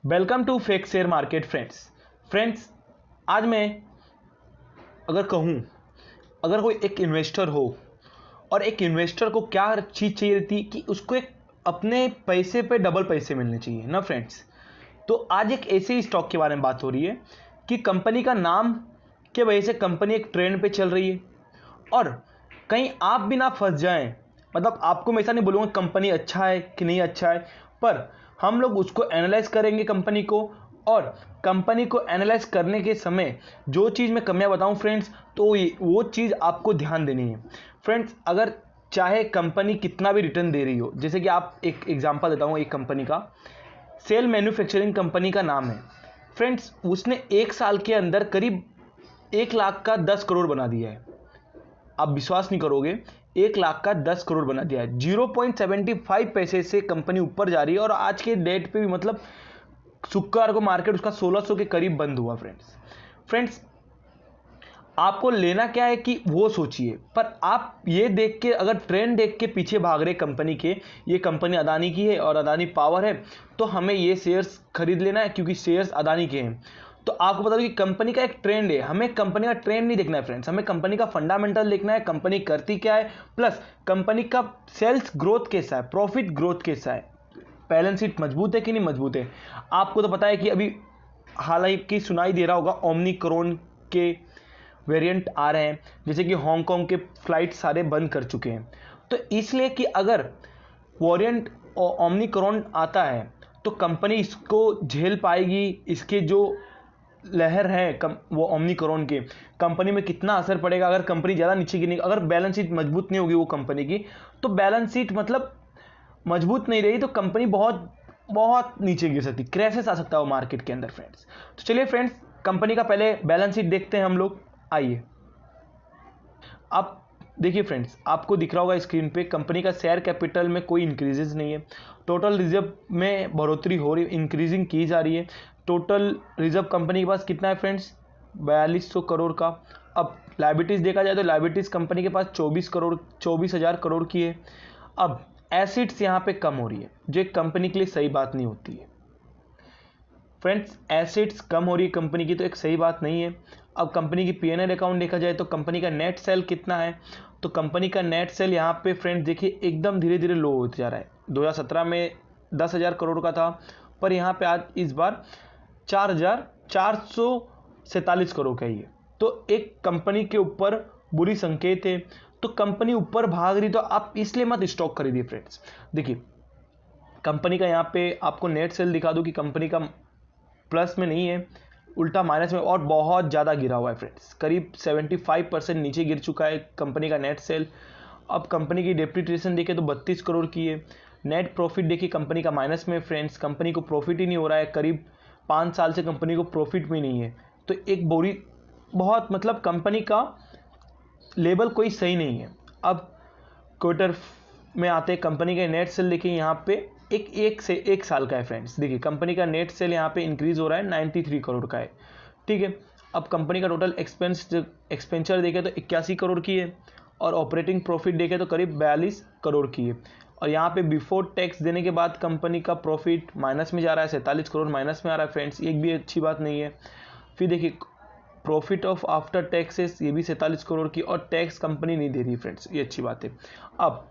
Welcome to fake share market friends. आज मैं अगर कहूँ, अगर कोई एक इन्वेस्टर हो और एक इन्वेस्टर को क्या चीज़ चाहिए रहती कि उसको एक अपने पैसे पे डबल पैसे मिलने चाहिए ना फ्रेंड्स। तो आज एक ऐसे ही स्टॉक के बारे में बात हो रही है कि कंपनी का नाम के वजह से कंपनी एक ट्रेंड पे चल रही है और कहीं आप भी ना फंस जाएं। मतलब आपको मैं ऐसा नहीं बोलूँगा कंपनी अच्छा है कि नहीं अच्छा है, पर हम लोग उसको एनालाइज करेंगे कंपनी को, और कंपनी को एनालाइज करने के समय जो चीज़ मैं कमियां बताऊं फ्रेंड्स, तो वो चीज़ आपको ध्यान देनी है फ्रेंड्स। अगर चाहे कंपनी कितना भी रिटर्न दे रही हो, जैसे कि आप एक एग्जांपल देता हूँ, एक कंपनी का सेल मैन्युफैक्चरिंग कंपनी का नाम है फ्रेंड्स, उसने एक साल के अंदर करीब 1 लाख का 10 करोड़ बना दिया है। आप विश्वास नहीं करोगे, 1 लाख का 10 करोड़ बना दिया है। 0.75 पैसे से कंपनी ऊपर जा रही है और आज के डेट पे भी मतलब शुक्रवार को मार्केट उसका 1600 के करीब बंद हुआ फ्रेंड्स। आपको लेना क्या है कि वो सोचिए, पर आप ये देख के अगर ट्रेंड देख के पीछे भाग रहे कंपनी के, ये कंपनी अदानी की है और अदानी पावर है तो हमें ये शेयर्स खरीद लेना है क्योंकि शेयर्स अदानी के हैं। तो आपको बता दो कि कंपनी का एक ट्रेंड है, हमें कंपनी का ट्रेंड नहीं देखना है फ्रेंड्स, हमें कंपनी का फंडामेंटल देखना है, कंपनी करती क्या है, प्लस कंपनी का सेल्स ग्रोथ कैसा है, प्रॉफिट ग्रोथ कैसा है, बैलेंस शीट मजबूत है कि नहीं मजबूत है। आपको तो पता है कि अभी हालांकि सुनाई दे रहा होगा ओमनिक्रॉन के वेरिएंट आ रहे हैं, जैसे कि हांगकांग के फ्लाइट सारे बंद कर चुके हैं। तो इसलिए कि अगर वेरिएंट ओमनिक्रॉन आता है तो कंपनी इसको झेल पाएगी, इसके जो लहर है वो ओमनिक्रॉन के कंपनी में कितना असर पड़ेगा। अगर कंपनी ज़्यादा नीचे गिरेगी, अगर बैलेंस शीट मजबूत नहीं होगी वो कंपनी की, तो बैलेंस शीट मतलब मजबूत नहीं रही तो कंपनी बहुत बहुत नीचे गिर सकती, क्रैशेस आ सकता है वो मार्केट के अंदर फ्रेंड्स। तो चलिए फ्रेंड्स, कंपनी का पहले बैलेंस शीट देखते हैं हम लोग। आइए, आप देखिए फ्रेंड्स, आपको दिख रहा होगा स्क्रीन पे कंपनी का शेयर कैपिटल में कोई इंक्रीजेस नहीं है। टोटल रिजर्व में बढ़ोतरी हो रही, इंक्रीजिंग की जा रही है। टोटल रिजर्व कंपनी के पास कितना है फ्रेंड्स, 4200 करोड़ का। अब लाइबिलिटीज़ देखा जाए तो लाइबिलिटीज़ कंपनी के पास 24,000 करोड़ की है। अब एसिड्स यहाँ पे कम हो रही है, जो एक कंपनी के लिए सही बात नहीं होती है फ्रेंड्स। एसिड्स कम हो रही है कंपनी की तो एक सही बात नहीं है। अब कंपनी की पीएनएल अकाउंट देखा जाए तो कंपनी का नेट सेल कितना है, तो कंपनी का नेट सेल यहाँ पे फ्रेंड्स देखिए एकदम धीरे धीरे लो होते जा रहा है। 2017 में 10,000 करोड़ का था, पर यहाँ पे आज इस बार 4,447 करोड़ का ही है। तो एक कंपनी के ऊपर बुरी संकेत है। तो कंपनी ऊपर भाग रही तो आप इसलिए मत स्टॉक खरीदिए फ्रेंड्स। देखिए कंपनी का यहाँ पे आपको नेट सेल दिखा दूँ कि कंपनी का प्लस में नहीं है, उल्टा माइनस में, और बहुत ज़्यादा गिरा हुआ है फ्रेंड्स। करीब 75% नीचे गिर चुका है कंपनी का नेट सेल। अब कंपनी की डेप्रिसिएशन देखें तो 32 करोड़ की है। नेट प्रॉफिट देखिए कंपनी का माइनस में फ्रेंड्स, कंपनी को प्रॉफिट ही नहीं हो रहा है, करीब 5 साल से कंपनी को प्रॉफिट भी नहीं है। तो एक बोरी बहुत मतलब कंपनी का लेवल कोई सही नहीं है। अब क्वार्टर में आते हैं, कंपनी का नेट सेल देखिए यहाँ पे एक साल का है फ्रेंड्स। देखिए कंपनी का नेट सेल यहाँ पे इंक्रीज हो रहा है, 93 करोड़ का है, ठीक है। अब कंपनी का टोटल एक्सपेंचर देखें तो 81 करोड़ की है, और ऑपरेटिंग प्रॉफिट देखें तो करीब 42 करोड़ की है। और यहाँ पे बिफोर टैक्स देने के बाद कंपनी का प्रॉफिट माइनस में जा रहा है, 47 करोड़ माइनस में आ रहा है फ्रेंड्स, एक भी अच्छी बात नहीं है। फिर देखिए प्रॉफिट ऑफ आफ्टर टैक्सेस, ये भी 47 करोड़ की, और टैक्स कंपनी नहीं दे रही फ्रेंड्स, ये अच्छी बात है। अब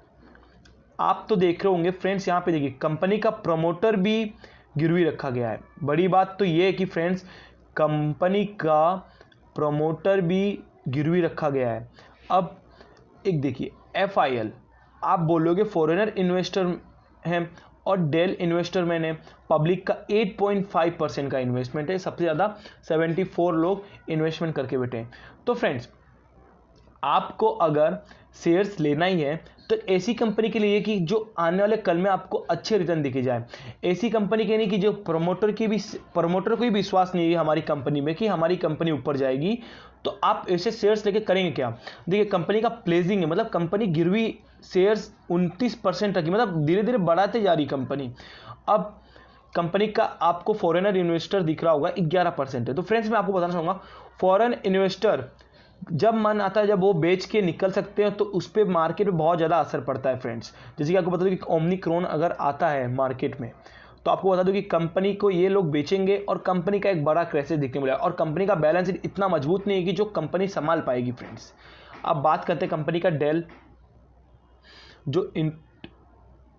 आप तो देख रहे होंगे फ्रेंड्स, यहाँ पे देखिए कंपनी का प्रमोटर भी गिरवी रखा गया है। बड़ी बात तो ये है कि फ्रेंड्स कंपनी का प्रमोटर भी गिरवी रखा गया है। अब एक देखिए FIL, आप बोलोगे फॉरेनर इन्वेस्टर हैं और डेल इन्वेस्टर मैन है, पब्लिक का 8.5% का इन्वेस्टमेंट है, सबसे ज़्यादा 74 लोग इन्वेस्टमेंट करके बैठे हैं। तो फ्रेंड्स आपको अगर शेयर्स लेना ही है तो ऐसी कंपनी के लिए कि जो आने वाले कल में आपको अच्छे रिटर्न दिखे जाए। ऐसी कंपनी के नहीं कि जो प्रमोटर को भी विश्वास नहीं है हमारी कंपनी में कि हमारी कंपनी ऊपर जाएगी, तो आप ऐसे शेयर्स लेके करेंगे क्या। देखिए कंपनी का प्लेजिंग है, मतलब कंपनी गिरवी शेयर्स 29% रखी, मतलब धीरे धीरे बढ़ाते जा रही कंपनी। अब कंपनी का आपको फॉरेनर इन्वेस्टर दिख रहा होगा 11% है। तो फ्रेंड्स मैं आपको बताना चाहूँगा, फॉरेन इन्वेस्टर जब मन आता है जब वो बेच के निकल सकते हैं तो उस पर मार्केट में बहुत ज़्यादा असर पड़ता है फ्रेंड्स। जैसे कि आपको बता दूं कि ओमनिक्रॉन अगर आता है मार्केट में तो आपको बता दूं कि कंपनी को ये लोग बेचेंगे और कंपनी का एक बड़ा क्राइसिस देखने मिलेगा और कंपनी का बैलेंस शीट इतना मजबूत नहीं है कि जो कंपनी संभाल पाएगी फ्रेंड्स। अब बात करते हैं कंपनी का डेल, जो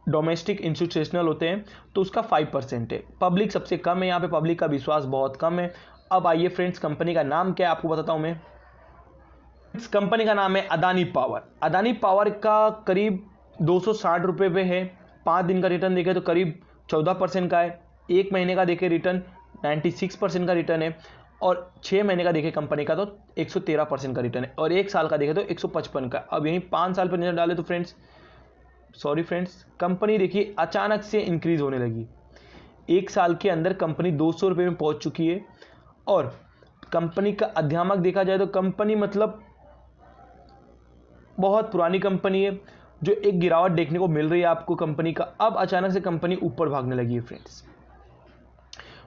डोमेस्टिक इंस्टीट्यूशनल होते हैं तो उसका 5% है, पब्लिक सबसे कम है, यहाँ पे पब्लिक का विश्वास बहुत कम है। अब आइए फ्रेंड्स, कंपनी का नाम क्या है आपको बताता हूँ मैं। इस कंपनी का नाम है अदानी पावर। अदानी पावर का करीब 260 रुपये पे है। 5 दिन का रिटर्न देखें तो करीब 14% का है। 1 महीने का देखें रिटर्न 96% का रिटर्न है और 6 महीने का देखें कंपनी का तो 113% का रिटर्न है और 1 साल का देखें तो 155 का। अब यहीं 5 साल पर नजर डाले तो फ्रेंड्स कंपनी देखिए अचानक से इंक्रीज होने लगी। 1 साल के अंदर कंपनी 200 रुपये में पहुंच चुकी है और कंपनी का अध्यात्मक देखा जाए तो कंपनी मतलब बहुत पुरानी कंपनी है, जो एक गिरावट देखने को मिल रही है आपको कंपनी का। अब अचानक से कंपनी ऊपर भागने लगी है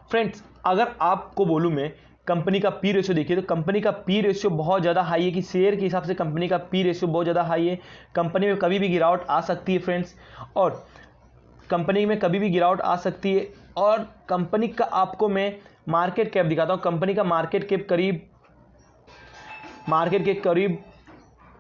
फ्रेंड्स अगर आपको बोलूं मैं कंपनी का पी रेशियो देखिए तो कंपनी का पी रेशियो बहुत ज़्यादा हाई है कि शेयर के हिसाब से कंपनी का पी रेशियो बहुत ज़्यादा हाई है। कंपनी में कभी भी गिरावट आ सकती है फ्रेंड्स, और कंपनी में कभी भी गिरावट आ सकती है। और कंपनी का आपको मैं मार्केट कैप दिखाता हूँ। कंपनी का मार्केट कैप करीब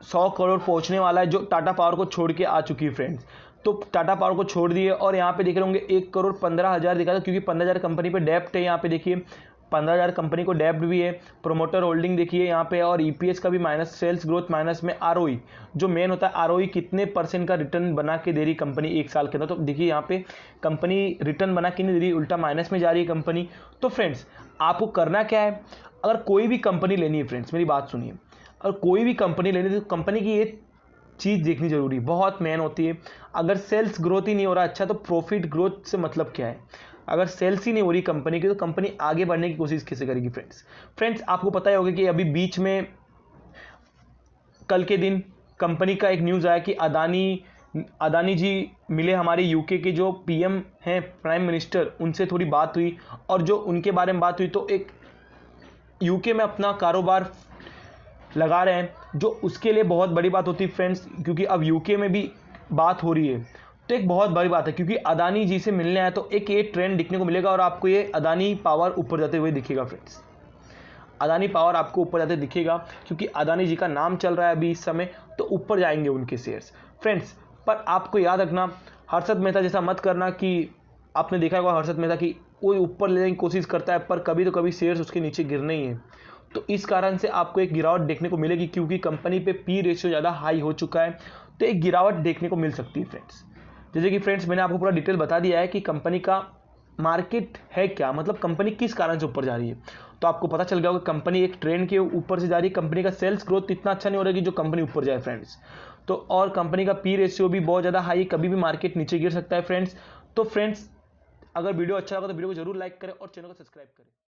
100 करोड़ पहुंचने वाला है, जो टाटा पावर को छोड़ के आ चुकी है फ्रेंड्स। तो टाटा पावर को छोड़ दिए और यहाँ पे देख रहे होंगे 1,15,00,000 दिखा था, क्योंकि 15,000 कंपनी पे डेप्ट है। यहाँ पे देखिए 15,000 कंपनी को डेप्ट भी है। प्रोमोटर होल्डिंग देखिए यहाँ पे, और ईपीएस का भी माइनस, सेल्स ग्रोथ माइनस में। आरओई जो मेन होता है, आरओई कितने % का रिटर्न बना के दे रही कंपनी 1 साल के अंदर, तो देखिए यहाँ पे कंपनी रिटर्न बना के नहीं दे रही, उल्टा माइनस में जा रही है कंपनी। तो फ्रेंड्स आपको करना क्या है, अगर कोई भी कंपनी लेनी है फ्रेंड्स, मेरी बात सुनिए, और कोई भी कंपनी लेनी है तो कंपनी की ये चीज़ देखनी जरूरी, बहुत मेन होती है। अगर सेल्स ग्रोथ ही नहीं हो रहा अच्छा, तो प्रॉफिट ग्रोथ से मतलब क्या है। अगर सेल्स ही नहीं हो रही कंपनी की तो कंपनी आगे बढ़ने की कोशिश कैसे करेगी फ्रेंड्स आपको पता ही होगा कि अभी बीच में कल के दिन कंपनी का एक न्यूज़ आया कि अदानी जी मिले हमारे यूके के जो पीएम हैं, प्राइम मिनिस्टर, उनसे थोड़ी बात हुई और जो उनके बारे में बात हुई तो एक यूके में अपना कारोबार लगा रहे हैं, जो उसके लिए बहुत बड़ी बात होती है फ्रेंड्स, क्योंकि अब यूके में भी बात हो रही है तो एक बहुत बड़ी बात है, क्योंकि अदानी जी से मिलने आए तो एक ये ट्रेंड दिखने को मिलेगा और आपको ये अदानी पावर ऊपर जाते हुए दिखेगा फ्रेंड्स। अदानी पावर आपको ऊपर जाते दिखेगा क्योंकि अदानी जी का नाम चल रहा है अभी इस समय, तो ऊपर जाएंगे उनके शेयर्स फ्रेंड्स। पर आपको याद रखना, हर्षद मेहता जैसा मत करना कि आपने देखा होगा हर्षद मेहता की वो ऊपर लेने की कोशिश करता है पर कभी तो कभी शेयर्स उसके नीचे गिरने ही है। तो इस कारण से आपको एक गिरावट देखने को मिलेगी, क्योंकि कंपनी पे पी रेशियो ज़्यादा हाई हो चुका है, तो एक गिरावट देखने को मिल सकती है फ्रेंड्स। जैसे कि फ्रेंड्स मैंने आपको पूरा डिटेल बता दिया है कि कंपनी का मार्केट है क्या, मतलब कंपनी किस कारण से ऊपर जा रही है। तो आपको पता चल गया होगा कंपनी एक ट्रेंड के ऊपर से जा रही है। कंपनी का सेल्स ग्रोथ इतना अच्छा नहीं हो रहा है कि जो कंपनी ऊपर जाए फ्रेंड्स। तो और कंपनी का पी रेशियो भी बहुत ज़्यादा हाई है, कभी भी मार्केट नीचे गिर सकता है फ्रेंड्स। तो फ्रेंड्स अगर वीडियो अच्छा लगा तो वीडियो को जरूर लाइक करें और चैनल को सब्सक्राइब करें।